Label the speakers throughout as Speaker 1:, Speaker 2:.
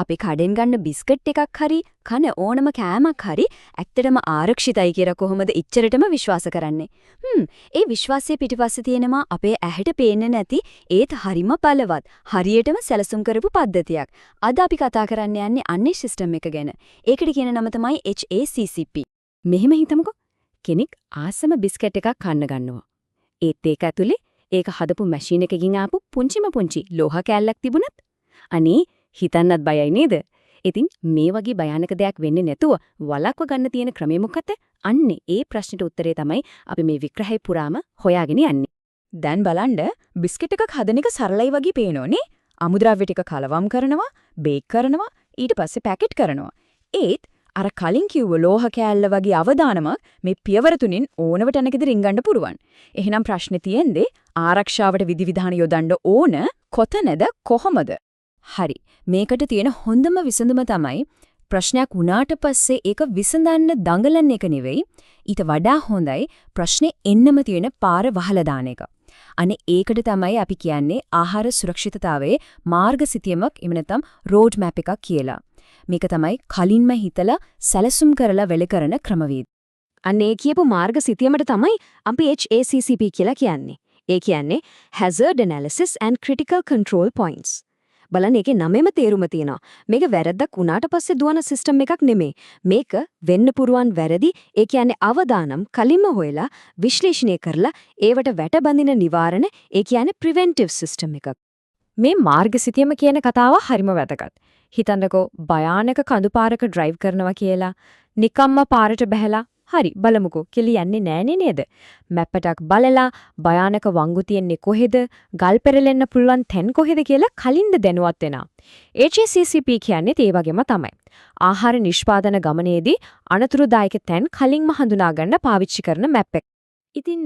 Speaker 1: අපි කඩෙන් ගන්න බිස්කට් එකක් හරි කන ඕනම කෑමක් හරි ඇත්තටම ආරක්ෂිතයි කියලා කොහොමද ඉච්චරටම විශ්වාස කරන්නේ? ඒ විශ්වාසයේ පිටිපස්සේ තියෙනවා අපේ ඇහැට පේන්නේ නැති ඒත් හරිම බලවත් හරියටම සැලසුම් කරපු පද්ධතියක්. අද අපි කතා කරන්න යන්නේ අන්නේ සිස්ටම් එක ගැන. ඒකට කියන නම තමයි HACCP. මෙහෙම හිතමුකෝ. කෙනෙක් ආසම බිස්කට් එකක් කන්න ගන්නවා. ඒත් ඒක ඇතුලේ ඒක හදපු මැෂින් එකකින් ආපු පුංචි ලෝහ කෑල්ලක් තිබුණත් අනේ හිතන්නත් බයයි නේද? ඉතින් මේ වගේ භයානක දෙයක් වෙන්නේ නැතුව වළක්ව ගන්න තියෙන ක්‍රමය මොකක්ද? අන්නේ ඒ ප්‍රශ්නෙට උත්තරේ තමයි අපි මේ විග්‍රහය පුරාම හොයාගෙන යන්නේ.
Speaker 2: දැන් බලන්න බිස්කට් එකක් හදන එක සරලයි වගේ පේනෝනේ. අමුද්‍රව්‍ය ටික කලවම් කරනවා, බේක් කරනවා, ඊට පස්සේ පැකට් කරනවා. ඒත් අර කලින් කිව්ව ලෝහ කෑල්ල වගේ අවදානමක් මේ පියවර තුنين ඕනවට නැකද රින්ගන්න පුරුවන්. එහෙනම් ප්‍රශ්නේ තියෙන්නේ ආරක්ෂාවට විධිවිධාන යොදන්න ඕන කොතනද කොහොමද?
Speaker 1: හරි. මේකට තියෙන හොඳම විසඳුම තමයි ප්‍රශ්නයක් වුණාට පස්සේ ඒක විසඳන්න දඟලන එක නෙවෙයි. ඊට වඩා හොඳයි ප්‍රශ්නේ එන්නම තියෙන පාර වහලා දාන එක. අනේ ඒකට තමයි අපි කියන්නේ ආහාර සුරක්ෂිතතාවයේ මාර්ගසිතියමක් එහෙම නැත්නම් රෝඩ් මැප් එකක් කියලා. මේක තමයි කලින්ම හිතලා සැලසුම් කරලා වෙල කරන ක්‍රමවේද.
Speaker 3: අනේ කියපු මාර්ගසිතියමට තමයි අපි HACCP කියලා කියන්නේ. ඒ කියන්නේ Hazard Analysis and Critical Control Points. බලන්න ඒකේ නමෙම තේරුම තියෙනවා. මේක වැරද්දක් වුණාට පස්සේ දුවන සිස්ටම් එකක් නෙමෙයි. මේක වෙන්න පුරුවන් වැරදි, ඒ කියන්නේ අවදානම් කලින්ම හොයලා විශ්ලේෂණය කරලා ඒවට වැටබඳින නිවාරණ, ඒ කියන්නේ ප්‍රිවෙන්ටිව් සිස්ටම් එකක්.
Speaker 2: මේ මාර්ගසිතියම කියන කතාව හරිම වැදගත්. හිතන්නකෝ භයානක කඳු පාරක ඩ්‍රයිව් කරනවා කියලා. නිකම්ම පාරට බහැලා හරි බලමුකෝ කියලා යන්නේ නෑනේ නේද? මැප් එකක් බලලා භයානක වංගු තියෙන්නේ කොහෙද? ගල් පෙරලෙන්න පුළුවන් තැන් කොහෙද කියලා කලින්ද දැනුවත් වෙනවා. HACCP කියන්නේ ඒ වගේම තමයි. ආහාර නිෂ්පාදන ගමනේදී අනතුරුදායක තැන් කලින්ම හඳුනා ගන්න පාවිච්චි කරන මැප් එක.
Speaker 1: ඉතින්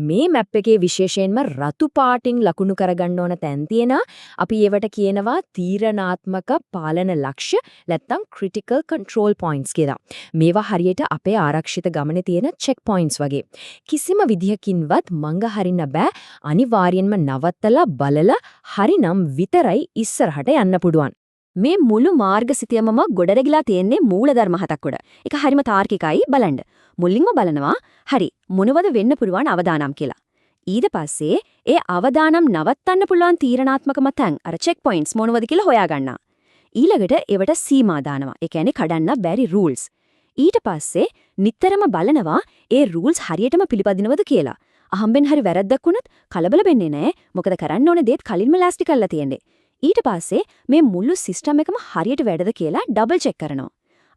Speaker 1: මේ මැප් එකේ විශේෂයෙන්ම රතු පාටින් ලකුණු කරගන්න ඕන තැන් තියෙනවා. අපි ඒවට කියනවා තීරණාත්මක පාලන ලක්ෂ්‍ය නැත්නම් critical control points කියලා. මේවා හරියට අපේ ආරක්ෂිත ගමනේ තියෙන check points වගේ. කිසිම විදිහකින්වත් මඟ හරින්න බෑ. අනිවාර්යෙන්ම නවත්තලා බලලා හරිනම් විතරයි ඉස්සරහට යන්න පුළුවන්. මේ මුළු මාර්ගසිතියමම ගොඩනැගිලා තියෙන්නේ මූලධර්ම හතක් උඩ. ඒක හරිම තාර්කිකයි බලන්න. මුලින්ම බලනවා හරි මොනවද වෙන්න පුළුවන් අවදානම් කියලා. ඊට පස්සේ ඒ අවදානම් නවත්තන්න පුළුවන් තීරණාත්මකම තැන් අර චෙක් පොයින්ට්ස් මොනවද කියලා හොයාගන්නවා. ඊළඟට ඒවට සීමා දානවා. ඒ කියන්නේ කඩන්න බැරි රූල්ස්. ඊට පස්සේ නිතරම බලනවා ඒ රූල්ස් හරියටම පිළිපදිනවද කියලා. අහම්බෙන් හරි වැරද්දක් වුණත් කලබල වෙන්නේ නැහැ. මොකද කරන්න ඕනේ දේත් කලින්ම ලෑස්ති කරලා තියෙන්නේ. ඊට පස්සේ මේ මුළු සිස්ටම් එකම හරියට වැඩද කියලා ඩබල් චෙක් කරනවා.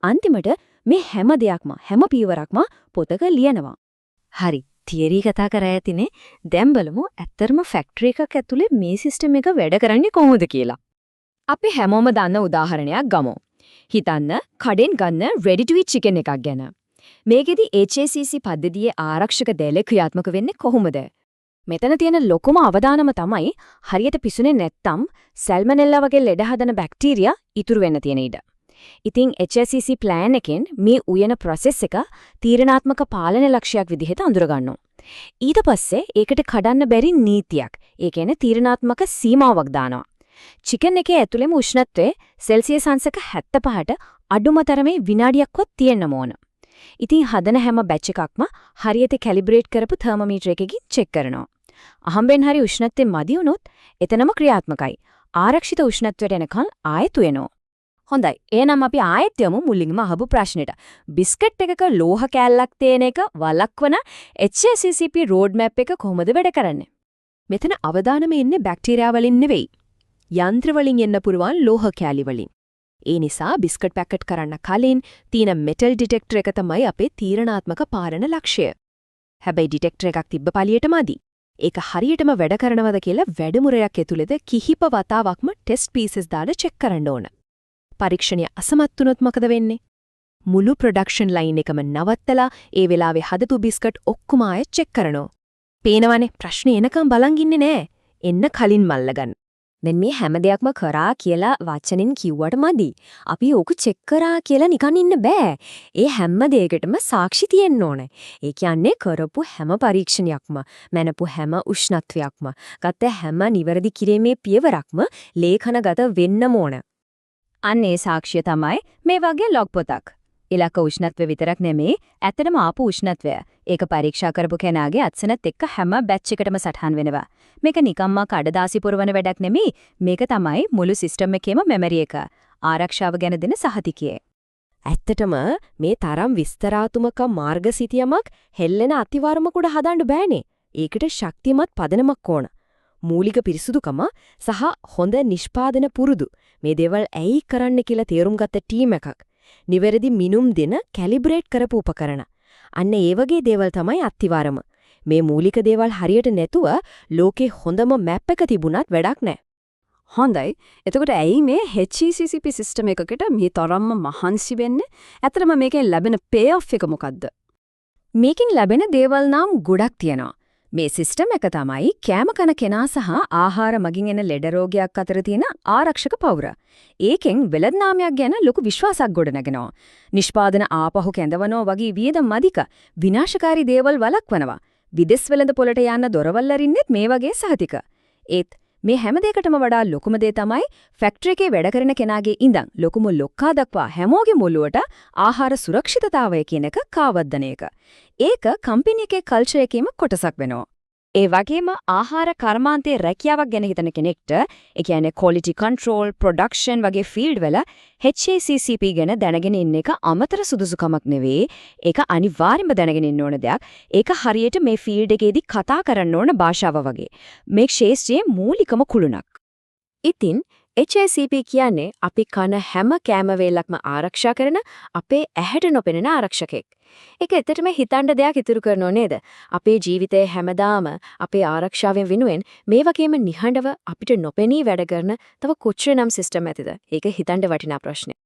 Speaker 1: අන්තිමට මේ හැම දෙයක්ම හැම පියවරක්ම පොතක ලියනවා.
Speaker 3: හරි. තියරි කතා කරා ඇතිනේ. දැන් බලමු ඇත්තරම ෆැක්ටරි එකක් ඇතුලේ මේ සිස්ටම් එක වැඩ කරන්නේ කොහොමද කියලා.
Speaker 2: අපි හැමෝම දන්න උදාහරණයක් ගමු. හිතන්න කඩෙන් ගන්න ready to eat chicken එකක් ගැන. මේකෙදි HACCP පද්ධතියේ ආරක්ෂක දැල ක්‍රියාත්මක වෙන්නේ කොහොමද? මෙතන තියෙන ලොකුම අවදානම තමයි හරියට පිසුනේ නැත්තම් සල්මනෙල්ලා වගේ ලෙඩ හදන බැක්ටීරියා ඉතුරු වෙන්න තියෙන ඉඩ. ඉතින් HACCP ප්ලෑන් එකෙන් මේ උයන ප්‍රොසෙස් එක තීරණාත්මක පාලන ලක්ෂයක් විදිහට අඳුරගන්නවා. ඊට පස්සේ ඒකට කඩන්න බැරි නීතියක්, ඒ කියන්නේ තීරණාත්මක සීමාවක් දානවා. චිකන් එකේ ඇතුළේම උෂ්ණත්වය සෙල්සියස් අංශක 75ට අඩුම තරමේ විනාඩියක්වත් තියෙන්න ඕන. ඉතින් හදන හැම බැච් එකක්ම හරියට කැලිබ්‍රේට් කරපු තර්මෝමීටර් එකකින් චෙක් කරනවා. අහම්බෙන් හරි උෂ්ණත්වය මදි වුණොත් එතනම ක්‍රියාත්මකයි. ආරක්ෂිත උෂ්ණත්වයට එනකන් ආයෙත් වෙනවා. හොඳයි. එහෙනම් අපි ආයෙත් යමු මුලින්ම අහපු ප්‍රශ්නෙට. බිස්කට් එකක ලෝහ කෑල්ලක් තියෙන එක වළක්වන HACCP රෝඩ් මැප් එක කොහොමද වැඩ කරන්නේ?
Speaker 3: මෙතන අවදානම ඉන්නේ බැක්ටීරියා වලින් නෙවෙයි. යන්ත්‍ර වලින් එන්න පුරවන් ලෝහ කෑලි වලින්. ඒ නිසා බිස්කට් පැකට් කරන්න කලින් තියෙන මෙටල් ඩිටෙක්ටර් එක තමයි අපේ තීරණාත්මක පාලන ලක්ෂ්‍ය. හැබැයි ඩිටෙක්ටර් එකක් තිබ්බ පළියටමදි. ඒක හරියටම වැඩ කරනවද කියලා වැඩමුරයක් ඇතුළේද කිහිප වතාවක්ම ටෙස්ට් පීසස් දාලා චෙක් කරන්න ඕන. පරීක්ෂණය අසමත් වුණොත් මොකද වෙන්නේ? මුළු ප්‍රොඩක්ෂන් ලයින් එකම නවත්තලා ඒ වෙලාවේ හදපු බිස්කට් ඔක්කොම ආයෙත් චෙක් කරනවා. පේනවනේ ප්‍රශ්නේ එනකම් බලන් ඉන්නේ නෑ. එන්න කලින් මල්ලගන්න.
Speaker 1: දැන් මේ හැම දෙයක්ම කරා කියලා වචනෙන් කිව්වට මදි. අපි ඕක චෙක් කරා කියලා නිකන් ඉන්න බෑ. ඒ හැම දෙයකටම සාක්ෂි තියෙන්න ඕනේ. ඒ කියන්නේ කරපු හැම පරීක්ෂණයක්ම, මැනපු හැම උෂ්ණත්වයක්ම, ගත හැම නිවැරදි කිරීමේ පියවරක්ම ලේඛනගත වෙන්නම ඕන.
Speaker 2: අන්නේ සාක්ෂිය තමයි මේ වගේ ලොග් පොතක්. ඉලක්ක උෂ්ණත්වය විතරක් නෙමේ ඇත්තටම ආපු උෂ්ණත්වය. ඒක පරීක්ෂා කරපු කෙනාගේ අත්සනත් එක්ක හැම බැච් එකටම සටහන් වෙනවා. මේක නිකම්ම කඩදාසි පුරවන වැඩක් නෙමෙයි. මේක තමයි මුළු සිස්ටම් එකේම මෙමරි එක. ආරක්ෂාව ගැන දෙන සහතිකය.
Speaker 3: ඇත්තටම මේ තරම් විස්තරාත්මක මාර්ගසිතියමක් හෙල්ලෙන අතිවාරමකුඩ හදන්න බෑනේ. ඒකට ශක්තිමත් පදනමක් ඕන. මූලික පිරිසුදුකම සහ හොඳ නිෂ්පාදන පුරුදු. මේ දේවල් ඇයි කරන්න කියලා තේරුම් ගත්ත ටීම් එකක්. නිවැරදි මිනුම් දෙන කැලිබ්‍රේට් කරපු උපකරණ. අන්න ඒ වගේ දේවල් තමයි අත්තිවාරම. මේ මූලික දේවල් හරියට නැතුව ලෝකේ හොඳම මැප් එක තිබුණත් වැඩක් නැහැ.
Speaker 4: හොඳයි. එතකොට ඇයි මේ HECCP සිස්ටම් එකකට මේ තරම්ම මහන්සි වෙන්නේ? ඇත්තටම මේකෙන් ලැබෙන පේ ඔෆ් එක මොකද්ද?
Speaker 2: මේකෙන් ලැබෙන දේවල් නම් ගොඩක් තියෙනවා. මේ සිස්ටම් එක තමයි කෑම කන කෙනා සහ ආහාර මගින් එන ලෙඩ රෝගයක් අතර තියෙන ආරක්ෂක පවුර. ඒකෙන් වෙළඳාමයක් ගැන ලොකු විශ්වාසයක් ගොඩනගෙනවා. නිෂ්පාදන ආපහු කැඳවනවා වගේ වියදම් අධික විනාශකාරී දේවල් වළක්වනවා. විදෙස් වෙළඳ පොළට යන්න දොරවල් අරින්නෙත් මේ වගේ සහතික. ඒත් මේ හැම දෙයකටම වඩා ලොකුම දේ තමයි ෆැක්ටරි එකේ වැඩ කරන කෙනාගේ ඉඳන් ලොකුම ලොක්කා දක්වා හැමෝගෙම ඔළුවට ආහාර සුරක්ෂිතතාවය කියන එක කාවද්දන එක. ඒක කම්පැනි එකේ කල්චර් එකේම කොටසක් වෙනවා. ඒ වගේම ආහාර කර්මාන්තයේ රැකියාවක් ගැන හිතන කෙනෙක්ට ඒ කියන්නේ quality control, production වගේ ෆීල්ඩ් වල HACCP ගැන දැනගෙන ඉන්න එක අමතර සුදුසුකමක් නෙවෙයි. ඒක අනිවාර්යයෙන්ම දැනගෙන ඉන්න ඕන දෙයක්. ඒක හරියට මේ ෆීල්ඩ් එකේදී කතා කරන්න ඕන භාෂාව වගේ. මේ ක්ෂේත්‍රයේ මූලිකම කුළුණක්.
Speaker 1: ඉතින් HACCP කියන්නේ අපි කන හැම කෑම වේලක්ම ආරක්ෂා කරන අපේ ඇහැට නොපෙනෙන ආරක්ෂකෙක්. ඒක ඇත්තටම හිතන්න දෙයක් ඉතුරු කරනෝ නේද? අපේ ජීවිතයේ හැමදාම අපේ ආරක්ෂාවෙන් වෙනුවෙන් මේ වගේම නිහඬව අපිට නොපෙනී වැඩ කරන තව කොච්චරනම් සිස්ටම් ඇතිද? ඒක හිතන්න වටිනා ප්‍රශ්නයක්.